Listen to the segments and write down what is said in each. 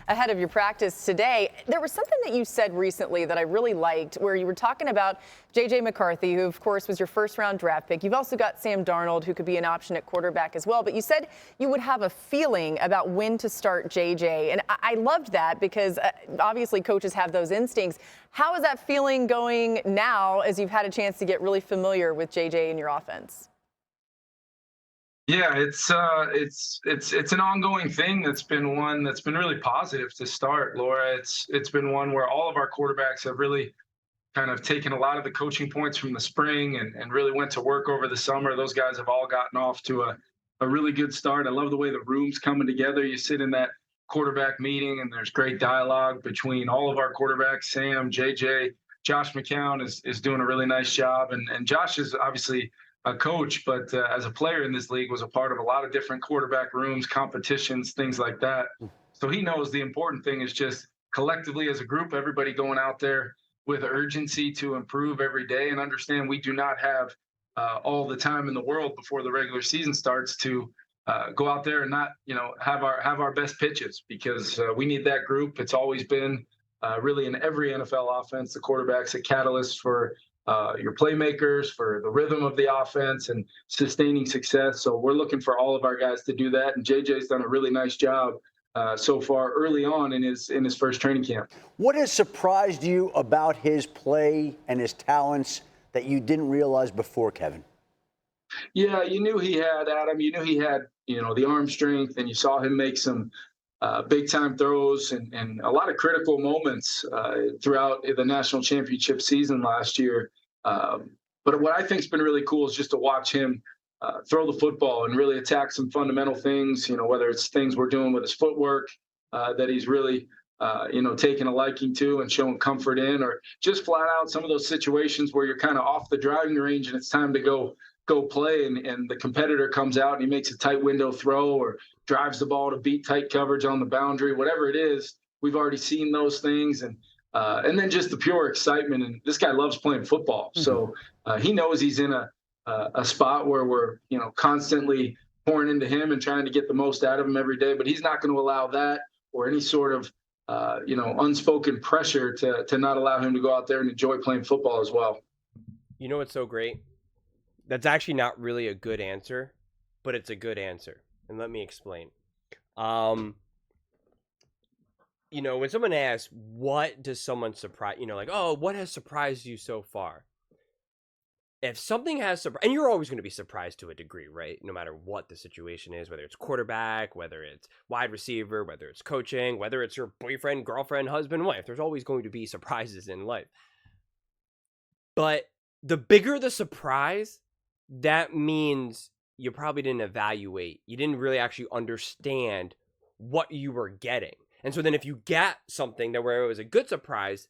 ahead of your practice today. There was something that you said recently that I really liked, where you were talking about JJ McCarthy, who of course was your first round draft pick. You've also got Sam Darnold, who could be an option at quarterback as well. But you said you would have a feeling about when to start JJ. And I loved that because obviously coaches have those instincts. How is that feeling going now as you've had a chance to get really familiar with JJ in your offense? Yeah, it's an ongoing thing. That's been one that's been really positive to start, Laura. It's been one where all of our quarterbacks have really kind of taken a lot of the coaching points from the spring and really went to work over the summer. Those guys have all gotten off to a really good start. I love the way the room's coming together. You sit in that quarterback meeting and there's great dialogue between all of our quarterbacks, Sam, JJ, Josh McCown is doing a really nice job. And Josh is obviously a coach, but as a player in this league was a part of a lot of different quarterback rooms, competitions, things like that. So he knows the important thing is just collectively as a group, everybody going out there with urgency to improve every day and understand we do not have all the time in the world before the regular season starts to go out there and not, have our best pitches because we need that group. It's always been really in every NFL offense, the quarterback's a catalyst for your playmakers, for the rhythm of the offense and sustaining success. So we're looking for all of our guys to do that. And JJ's done a really nice job so far early on in his first training camp. What has surprised you about his play and his talents that you didn't realize before, Kevin? Yeah, you knew he had, Adam. You knew he had, the arm strength, and you saw him make some big time throws and a lot of critical moments throughout the national championship season last year. But what I think's been really cool is just to watch him throw the football and really attack some fundamental things, whether it's things we're doing with his footwork that he's really, taking a liking to and showing comfort in, or just flat out some of those situations where you're kind of off the driving range and it's time to go play and the competitor comes out and he makes a tight window throw or drives the ball to beat tight coverage on the boundary, whatever it is. We've already seen those things. And then just the pure excitement. And this guy loves playing football. So he knows he's in a spot where we're, constantly pouring into him and trying to get the most out of him every day. But he's not going to allow that or any sort of, unspoken pressure to not allow him to go out there and enjoy playing football as well. You know what's so great? That's actually not really a good answer, but it's a good answer. And let me explain. When someone asks, what does someone surprise, what has surprised you so far? If something has surprised, and you're always going to be surprised to a degree, right? No matter what the situation is, whether it's quarterback, whether it's wide receiver, whether it's coaching, whether it's your boyfriend, girlfriend, husband, wife, there's always going to be surprises in life. But the bigger the surprise, that means you probably didn't evaluate. You didn't really actually understand what you were getting. And so then if you get something that where it was a good surprise,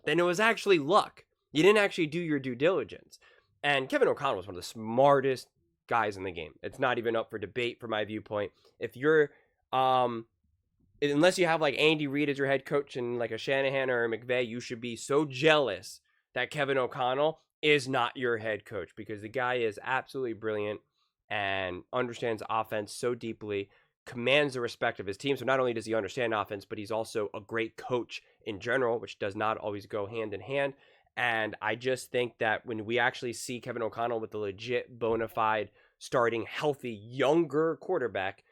then it was actually luck. You didn't actually do your due diligence. And Kevin O'Connell was one of the smartest guys in the game. It's not even up for debate from my viewpoint. If you're, unless you have like Andy Reid as your head coach and like a Shanahan or a McVay, you should be so jealous that Kevin O'Connell is not your head coach because the guy is absolutely brilliant and understands offense so deeply, commands the respect of his team. So not only does he understand offense, but he's also a great coach in general, which does not always go hand in hand. And I just think that when we actually see Kevin O'Connell with the legit, bona fide, starting, healthy, younger quarterback,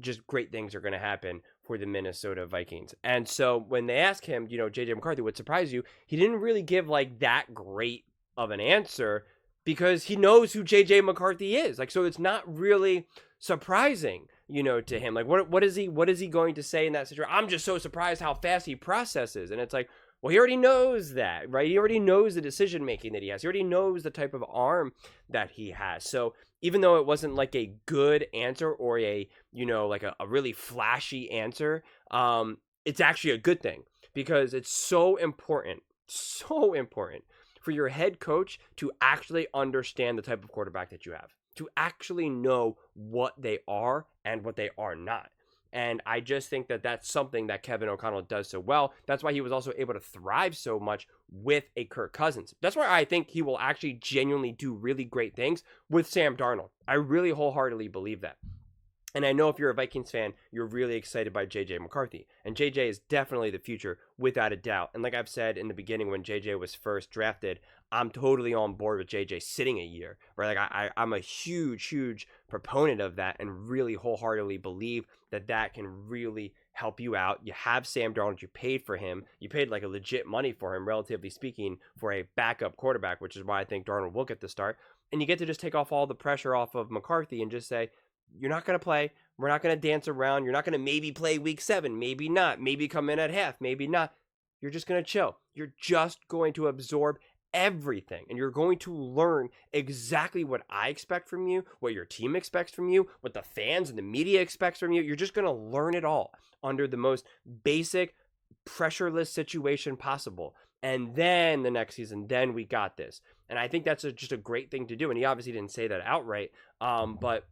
just great things are going to happen for the Minnesota Vikings. And so when they ask him, JJ McCarthy, what surprised you? He didn't really give like that great of an answer because he knows who JJ McCarthy is. Like, so it's not really surprising, to him. Like, what is he going to say in that situation? I'm just so surprised how fast he processes. And it's like, well, he already knows that, right? He already knows the decision-making that he has. He already knows the type of arm that he has. So even though it wasn't like a good answer or a really flashy answer, it's actually a good thing because it's so important for your head coach to actually understand the type of quarterback that you have, to actually know what they are and what they are not. And I just think that that's something that Kevin O'Connell does so well. That's why he was also able to thrive so much with a Kirk Cousins. That's why I think he will actually genuinely do really great things with Sam Darnold. I really wholeheartedly believe that. And I know if you're a Vikings fan, you're really excited by JJ McCarthy. And JJ is definitely the future, without a doubt. And like I've said in the beginning when JJ was first drafted, I'm totally on board with JJ sitting a year. Right? Like I'm a huge proponent of that and really wholeheartedly believe that that can really help you out. You have Sam Darnold. You paid for him. You paid like a legit money for him, relatively speaking, for a backup quarterback, which is why I think Darnold will get the start. And you get to just take off all the pressure off of McCarthy and just say, you're not going to play. We're not going to dance around. You're not going to maybe play week 7. Maybe not. Maybe come in at half. Maybe not. You're just going to chill. You're just going to absorb everything. And you're going to learn exactly what I expect from you, what your team expects from you, what the fans and the media expects from you. You're just going to learn it all under the most basic, pressureless situation possible. And then the next season, then we got this. And I think that's just a great thing to do. And he obviously didn't say that outright, but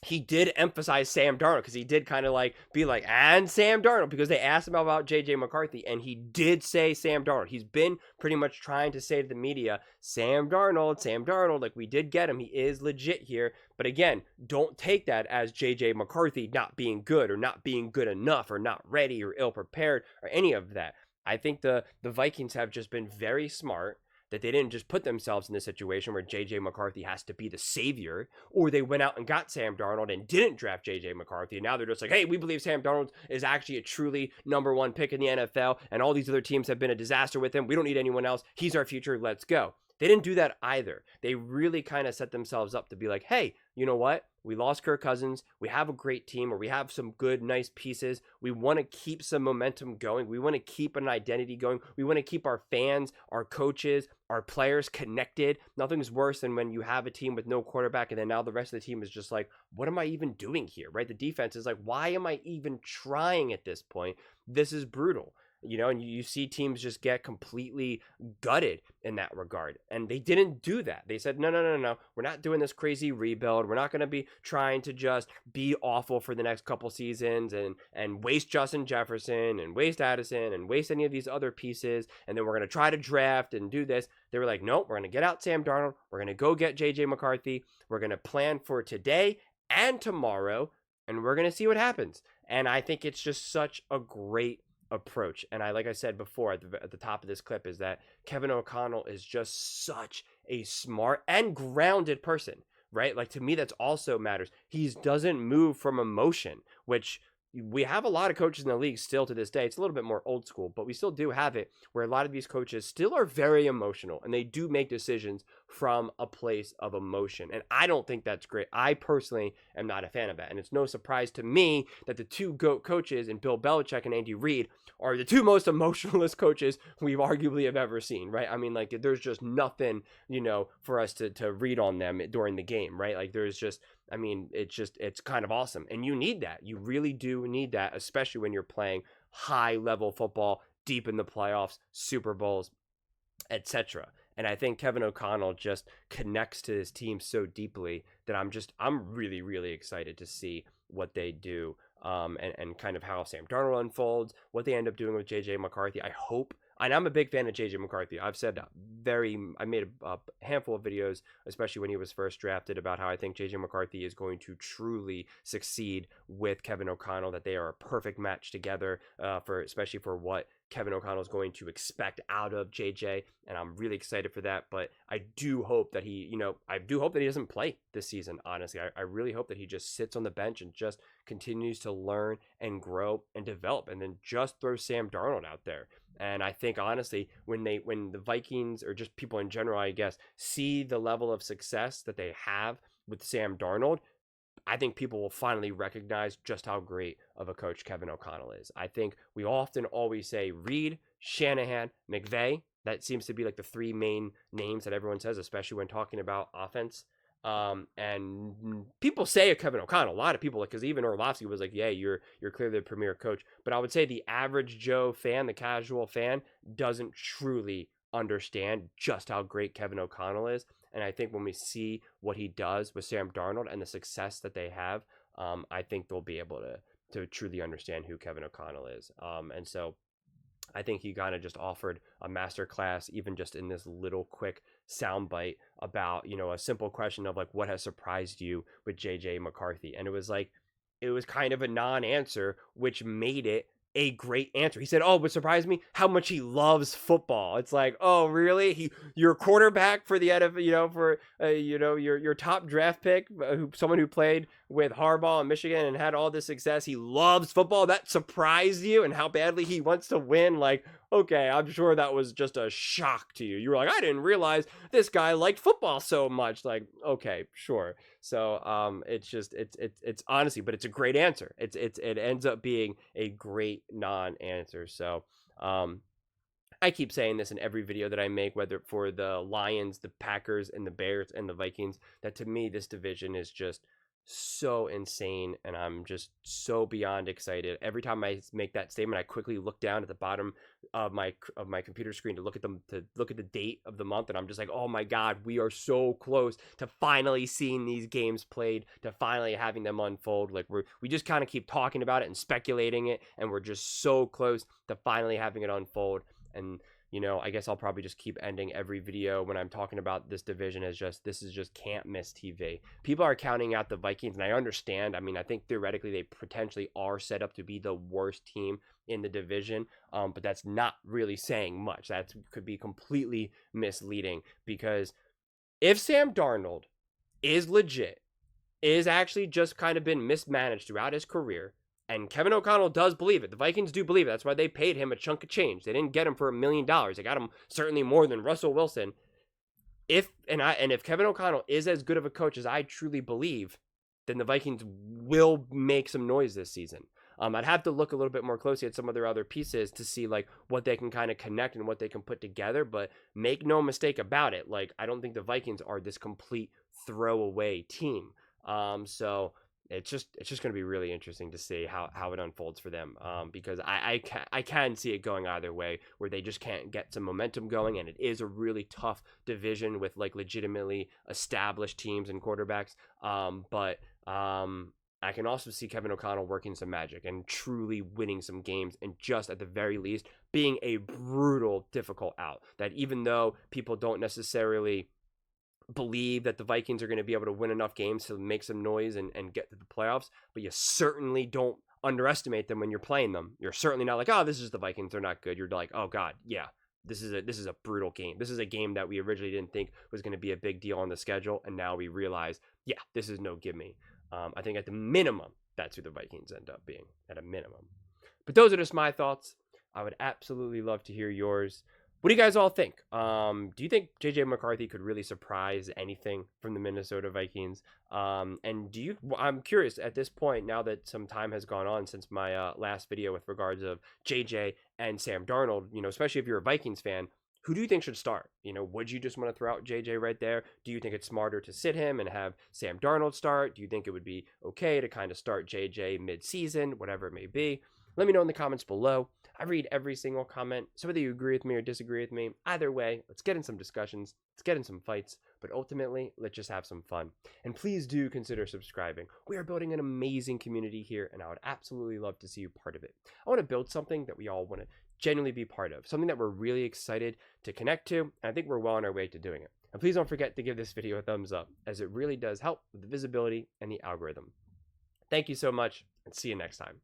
he did emphasize Sam Darnold because he did kind of like be like, and Sam Darnold, because they asked him about JJ McCarthy, and he did say Sam Darnold. He's been pretty much trying to say to the media, Sam Darnold, like we did get him. He is legit here. But again, don't take that as JJ McCarthy not being good or not being good enough or not ready or ill prepared or any of that. I think the Vikings have just been very smart that they didn't just put themselves in this situation where JJ McCarthy has to be the savior, or they went out and got Sam Darnold and didn't draft JJ McCarthy. And now they're just like, hey, we believe Sam Darnold is actually a truly number 1 pick in the NFL, and all these other teams have been a disaster with him. We don't need anyone else. He's our future. Let's go. They didn't do that either. They really kind of set themselves up to be like, hey, you know what? We lost Kirk Cousins. We have a great team, or we have some good, nice pieces. We want to keep some momentum going. We want to keep an identity going. We want to keep our fans, our coaches, our players connected. Nothing's worse than when you have a team with no quarterback and then now the rest of the team is just like, what am I even doing here, right? The defense is like, why am I even trying at this point? This is brutal. You know, and you see teams just get completely gutted in that regard. And they didn't do that. They said, no. We're not doing this crazy rebuild. We're not going to be trying to just be awful for the next couple seasons and waste Justin Jefferson and waste Addison and waste any of these other pieces. And then we're going to try to draft and do this. They were like, nope, we're going to get out Sam Darnold. We're going to go get JJ McCarthy. We're going to plan for today and tomorrow. And we're going to see what happens. And I think it's just such a great approach. And like I said before at the top of this clip, is that Kevin O'Connell is just such a smart and grounded person, right? Like, to me, that's also matters. He doesn't move from emotion, which we have a lot of coaches in the league still to this day. It's a little bit more old school, but we still do have it where a lot of these coaches still are very emotional and they do make decisions from a place of emotion. And I don't think that's great. I personally am not a fan of that. And it's no surprise to me that the two GOAT coaches in Bill Belichick and Andy Reid are the two most emotionalist coaches we've arguably have ever seen, right? I mean, like, there's just nothing, for us to read on them during the game, right? Like, there's just, I mean, it's kind of awesome. And you need that. You really do need that, especially when you're playing high level football, deep in the playoffs, Super Bowls, etc. And I think Kevin O'Connell just connects to his team so deeply that I'm really, really excited to see what they do, and kind of how Sam Darnold unfolds, what they end up doing with JJ McCarthy. I hope, and I'm a big fan of JJ McCarthy. I've said I made a handful of videos, especially when he was first drafted, about how I think JJ McCarthy is going to truly succeed with Kevin O'Connell, that they are a perfect match together, especially for what Kevin O'Connell is going to expect out of JJ, and I'm really excited for that. But I do hope that he doesn't play this season, honestly. I really hope that he just sits on the bench and just continues to learn and grow and develop, and then just throw Sam Darnold out there. And I think, honestly, when the Vikings, or just people in general, I guess, see the level of success that they have with Sam Darnold, I think people will finally recognize just how great of a coach Kevin O'Connell is. I think we often always say Reid, Shanahan, McVay. That seems to be like the three main names that everyone says, especially when talking about offense. And people say Kevin O'Connell, a lot of people, because even Orlovsky was like, yeah, you're clearly the premier coach. But I would say the average Joe fan, the casual fan, doesn't truly understand just how great Kevin O'Connell is. And I think when we see what he does with Sam Darnold and the success that they have, I think they'll be able to truly understand who Kevin O'Connell is. And so I think he kind of just offered a masterclass, even just in this little quick soundbite about, a simple question of like, what has surprised you with JJ McCarthy? And it was like, it was kind of a non-answer, which made it a great answer. He said, "Oh, what surprised me? How much he loves football." It's like, "Oh, really? Your quarterback for the NFL, for your top draft pick, someone who played with Harbaugh in Michigan and had all this success. He loves football. That surprised you, and how badly he wants to win." Like, okay, I'm sure that was just a shock to you. You were like, "I didn't realize this guy liked football so much." Like, okay, sure. So it's honestly, but it's a great answer. It ends up being a great non-answer. So I keep saying this in every video that I make, whether for the Lions, the Packers, and the Bears and the Vikings, that to me this division is just so insane, and I'm just so beyond excited. Every time I make that statement, I quickly look down at the bottom of my computer screen to look at the date of the month, and I'm just like, oh my god, we are so close to finally seeing these games played, to finally having them unfold. Like we just kind of keep talking about it and speculating it, and we're just so close to finally having it unfold. And I guess I'll probably just keep ending every video when I'm talking about this division as this is just can't miss TV. People are counting out the Vikings, and I understand. I mean, I think theoretically they potentially are set up to be the worst team in the division, but that's not really saying much. That could be completely misleading, because if Sam Darnold is legit, is actually just kind of been mismanaged throughout his career, and Kevin O'Connell does believe it. The Vikings do believe it. That's why they paid him a chunk of change. They didn't get him for $1 million. They got him certainly more than Russell Wilson. If Kevin O'Connell is as good of a coach as I truly believe, then the Vikings will make some noise this season. I'd have to look a little bit more closely at some of their other pieces to see like what they can kind of connect and what they can put together. But make no mistake about it, like I don't think the Vikings are this complete throwaway team. So it's just going to be really interesting to see how it unfolds for them, because I can see it going either way, where they just can't get some momentum going, and it is a really tough division with like legitimately established teams and quarterbacks. But I can also see Kevin O'Connell working some magic and truly winning some games, and just at the very least being a brutal, difficult out. That even though people don't necessarily believe that the Vikings are going to be able to win enough games to make some noise and get to the playoffs, but you certainly don't underestimate them when you're playing them. You're certainly not like, oh, this is the Vikings, they're not good. You're like, oh god, yeah, this is a brutal game. This is a game that we originally didn't think was going to be a big deal on the schedule, and now we realize, yeah, this is no gimme. I think at the minimum, that's who the Vikings end up being, at a minimum. But those are just my thoughts. I would absolutely love to hear yours. What do you guys all think? Do you think JJ McCarthy could really surprise anything from the Minnesota Vikings? And I'm curious at this point, now that some time has gone on since my last video with regards of JJ and Sam Darnold, especially if you're a Vikings fan, who do you think should start? Would you just want to throw out JJ right there? Do you think it's smarter to sit him and have Sam Darnold start? Do you think it would be okay to kind of start JJ mid-season, whatever it may be? Let me know in the comments below. I read every single comment, so whether you agree with me or disagree with me, either way, let's get in some discussions, let's get in some fights, but ultimately, let's just have some fun. And please do consider subscribing. We are building an amazing community here, and I would absolutely love to see you part of it. I want to build something that we all want to genuinely be part of, something that we're really excited to connect to, and I think we're well on our way to doing it. And please don't forget to give this video a thumbs up, as it really does help with the visibility and the algorithm. Thank you so much, and see you next time.